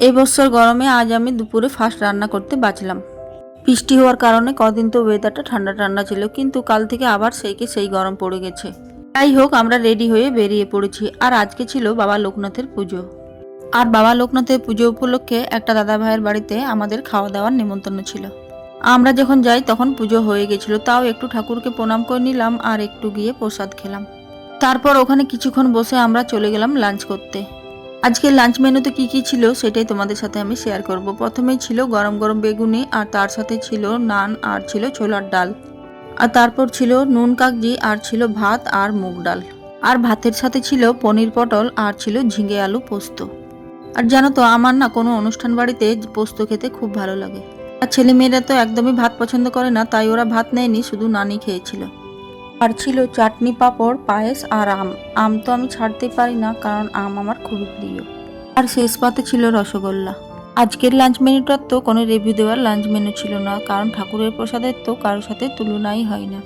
এই বছর গরমে আজ আমি দুপুরে ফার্স্ট রান্না করতে বাঁচলাম। বৃষ্টি হওয়ার কারণে কদিন তো ওয়েদারটা ঠান্ডা ঠান্ডা ছিল, কিন্তু কাল থেকে আবার সেই গরম পড়ে গেছে। যাই হোক, আমরা রেডি হয়ে বেরিয়ে পড়েছি। আর আজকে ছিল বাবা লোকনাথের পুজো। আর বাবা লোকনাথের পুজো উপলক্ষে একটা দাদা ভাইয়ের বাড়িতে আমাদের খাওয়া দাওয়ার নিমন্ত্রণ ছিল। আমরা যখন যাই তখন পুজো হয়ে গেছিল, তাও একটু ঠাকুরকে প্রণাম করে নিলাম আর একটু গিয়ে প্রসাদ খেলাম। তারপর ওখানে কিছুক্ষণ বসে আমরা চলে গেলাম লাঞ্চ করতে। আজকের লাঞ্চ মেনুতে কি ছিল সেটাই তোমাদের সাথে আমি শেয়ার করব। প্রথমেই ছিল গরম গরম বেগুনি, আর তার সাথে ছিল নান, আর ছিল ছোলার ডাল, আর তারপর ছিল নুন কাগজি, আর ছিল ভাত আর মুগ ডাল। আর ভাতের সাথে ছিল পনির পটল, আর ছিল ঝিঙে আলু পোস্ত। আর জানো তো, আমার না কোনো অনুষ্ঠান বাড়িতে পোস্ত খেতে খুব ভালো লাগে। আর ছেলে মেয়েরা তো একদমই ভাত পছন্দ করে না, তাই ওরা ভাত নেয়নি, শুধু নানই খেয়েছিল। আর ছিল চাটনি, পাঁপড়, পায়েস আর আম। আম তো আমি ছাড়তেই পারি না, কারণ আম আমার খুবই প্রিয়। আর শেষ পাতে ছিল রসগোল্লা। আজকের লাঞ্চ মেনুটার তো কোনো রিভিউ দেওয়ার লাঞ্চ মেনু ছিল না, কারণ ঠাকুরের প্রসাদের তো কারোর সাথে তুলনাই হয় না।